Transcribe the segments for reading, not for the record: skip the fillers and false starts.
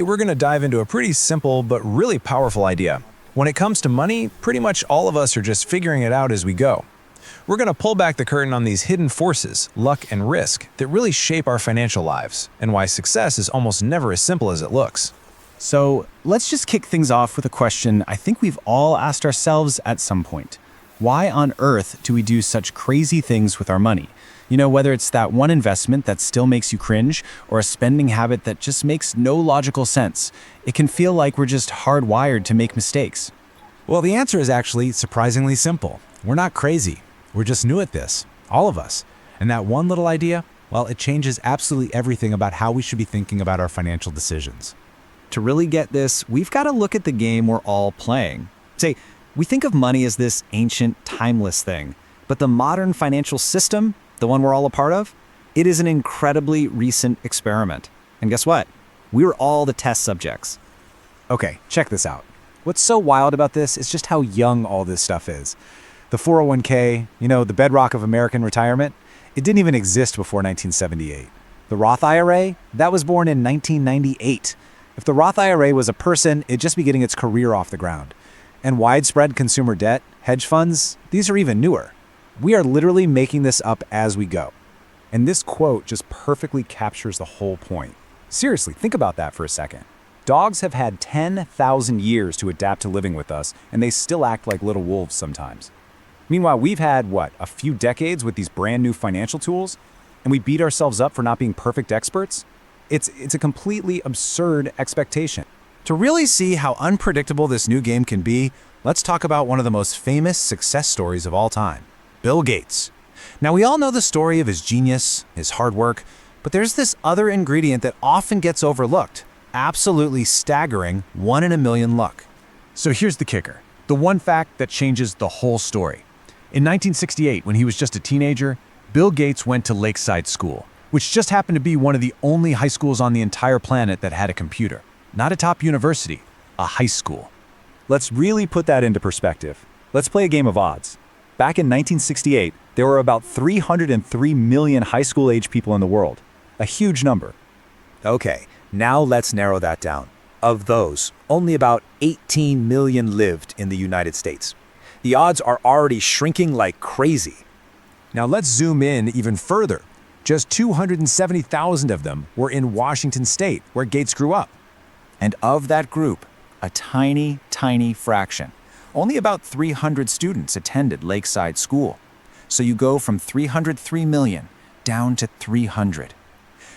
We're going to dive into a pretty simple but really powerful idea. When it comes to money, pretty much all of us are just figuring it out as we go. We're going to pull back the curtain on these hidden forces, luck and risk, that really shape our financial lives, and why success is almost never as simple as it looks. So let's just kick things off with a question I think we've all asked ourselves at some point. Why on earth do we do such crazy things with our money? You know, whether it's that one investment that still makes you cringe or a spending habit that just makes no logical sense, it can feel like we're just hardwired to make mistakes. Well, the answer is actually surprisingly simple. We're not crazy. We're just new at this, all of us. And that one little idea, well, it changes absolutely everything about how we should be thinking about our financial decisions. To really get this, we've got to look at the game we're all playing. Say, we think of money as this ancient, timeless thing, but the modern financial system, the one we're all a part of, it is an incredibly recent experiment. And guess what? We're all the test subjects. Okay, check this out. What's so wild about this is just how young all this stuff is. The 401k, the bedrock of American retirement, it didn't even exist before 1978. The Roth IRA, that was born in 1998. If the Roth IRA was a person, it'd just be getting its career off the ground. And widespread consumer debt, hedge funds, these are even newer. We are literally making this up as we go. And this quote just perfectly captures the whole point. Seriously, think about that for a second. Dogs have had 10,000 years to adapt to living with us, and they still act like little wolves sometimes. Meanwhile, we've had, a few decades with these brand new financial tools, and we beat ourselves up for not being perfect experts? It's a completely absurd expectation. To really see how unpredictable this new game can be, let's talk about one of the most famous success stories of all time. Bill Gates. Now, we all know the story of his genius, his hard work, but there's this other ingredient that often gets overlooked. Absolutely staggering 1 in a million luck. So here's the kicker. The one fact that changes the whole story. In 1968, when he was just a teenager, Bill Gates went to Lakeside School, which just happened to be one of the only high schools on the entire planet that had a computer. Not a top university, a high school. Let's really put that into perspective. Let's play a game of odds. Back in 1968, there were about 303 million high school-age people in the world. A huge number. Okay, now let's narrow that down. Of those, only about 18 million lived in the United States. The odds are already shrinking like crazy. Now let's zoom in even further. Just 270,000 of them were in Washington State, where Gates grew up. And of that group, a tiny, tiny fraction. Only about 300 students attended Lakeside School. So you go from 303 million down to 300.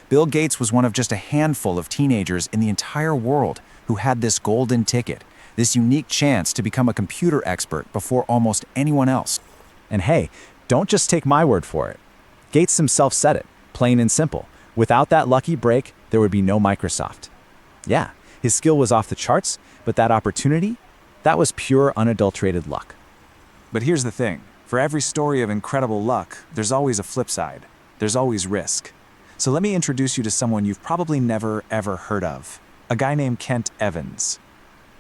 Bill Gates was one of just a handful of teenagers in the entire world who had this golden ticket, this unique chance to become a computer expert before almost anyone else. And hey, don't just take my word for it. Gates himself said it, plain and simple. Without that lucky break, there would be no Microsoft. Yeah, his skill was off the charts, but that opportunity, that was pure unadulterated luck. But here's the thing. For every story of incredible luck, there's always a flip side. There's always risk. So let me introduce you to someone you've probably never, ever heard of. A guy named Kent Evans.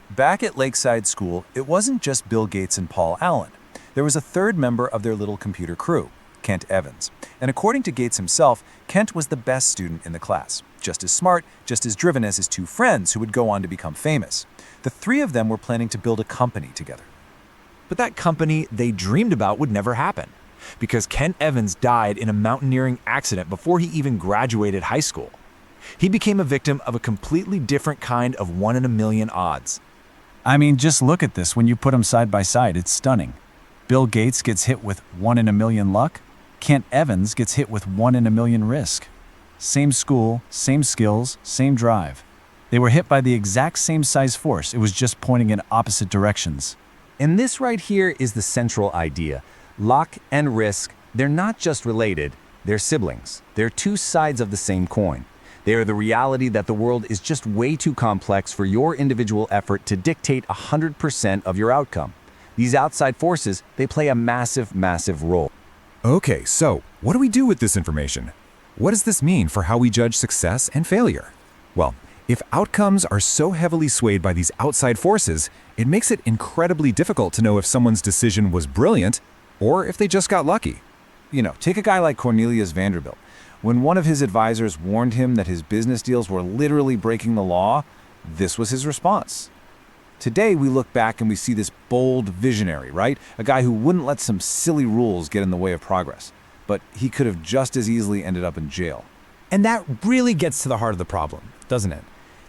Back at Lakeside School, it wasn't just Bill Gates and Paul Allen. There was a third member of their little computer crew, Kent Evans. And according to Gates himself, Kent was the best student in the class. Just as smart, just as driven as his two friends who would go on to become famous. The three of them were planning to build a company together. But that company they dreamed about would never happen, because Kent Evans died in a mountaineering accident before he even graduated high school. He became a victim of a completely different kind of 1 in a million odds. I mean, just look at this when you put them side by side, it's stunning. Bill Gates gets hit with 1 in a million luck. Kent Evans gets hit with 1 in a million risk. Same school, same skills, same drive. They were hit by the exact same size force, it was just pointing in opposite directions. And this right here is the central idea. Luck and risk, they're not just related, they're siblings. They're two sides of the same coin. They are the reality that the world is just way too complex for your individual effort to dictate 100% of your outcome. These outside forces, they play a massive, massive role. Okay, so what do we do with this information? What does this mean for how we judge success and failure? Well, if outcomes are so heavily swayed by these outside forces, it makes it incredibly difficult to know if someone's decision was brilliant or if they just got lucky. Take a guy like Cornelius Vanderbilt. When one of his advisors warned him that his business deals were literally breaking the law, this was his response. Today, we look back and we see this bold visionary, right? A guy who wouldn't let some silly rules get in the way of progress. But he could have just as easily ended up in jail. And that really gets to the heart of the problem, doesn't it?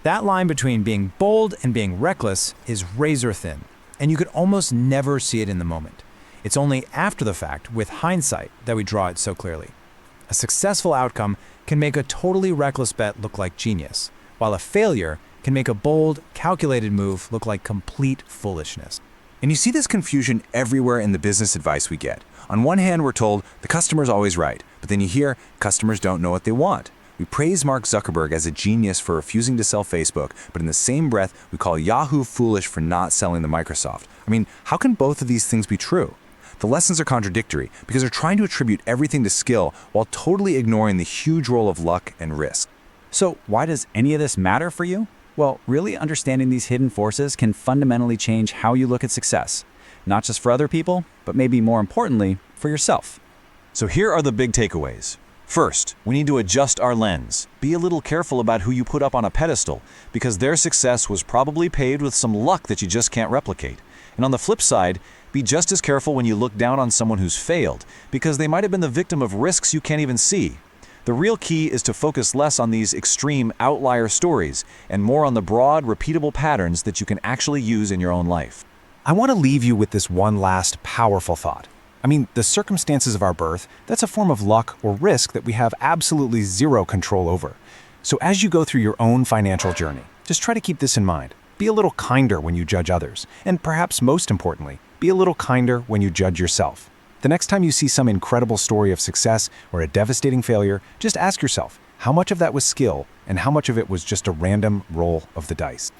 That line between being bold and being reckless is razor thin, and you could almost never see it in the moment. It's only after the fact, with hindsight, that we draw it so clearly. A successful outcome can make a totally reckless bet look like genius, while a failure can make a bold, calculated move look like complete foolishness. And you see this confusion everywhere in the business advice we get. On one hand, we're told the customer's always right, but then you hear customers don't know what they want. We praise Mark Zuckerberg as a genius for refusing to sell Facebook, but in the same breath, we call Yahoo foolish for not selling to Microsoft. I mean, how can both of these things be true? The lessons are contradictory because they're trying to attribute everything to skill while totally ignoring the huge role of luck and risk. So why does any of this matter for you? Well, really understanding these hidden forces can fundamentally change how you look at success, not just for other people, but maybe more importantly, for yourself. So here are the big takeaways. First, we need to adjust our lens. Be a little careful about who you put up on a pedestal, because their success was probably paved with some luck that you just can't replicate. And on the flip side, be just as careful when you look down on someone who's failed, because they might have been the victim of risks you can't even see. The real key is to focus less on these extreme outlier stories and more on the broad, repeatable patterns that you can actually use in your own life. I want to leave you with this one last powerful thought. I mean, the circumstances of our birth, that's a form of luck or risk that we have absolutely zero control over. So as you go through your own financial journey, just try to keep this in mind. Be a little kinder when you judge others, and perhaps most importantly, be a little kinder when you judge yourself. The next time you see some incredible story of success or a devastating failure, just ask yourself, how much of that was skill and how much of it was just a random roll of the dice?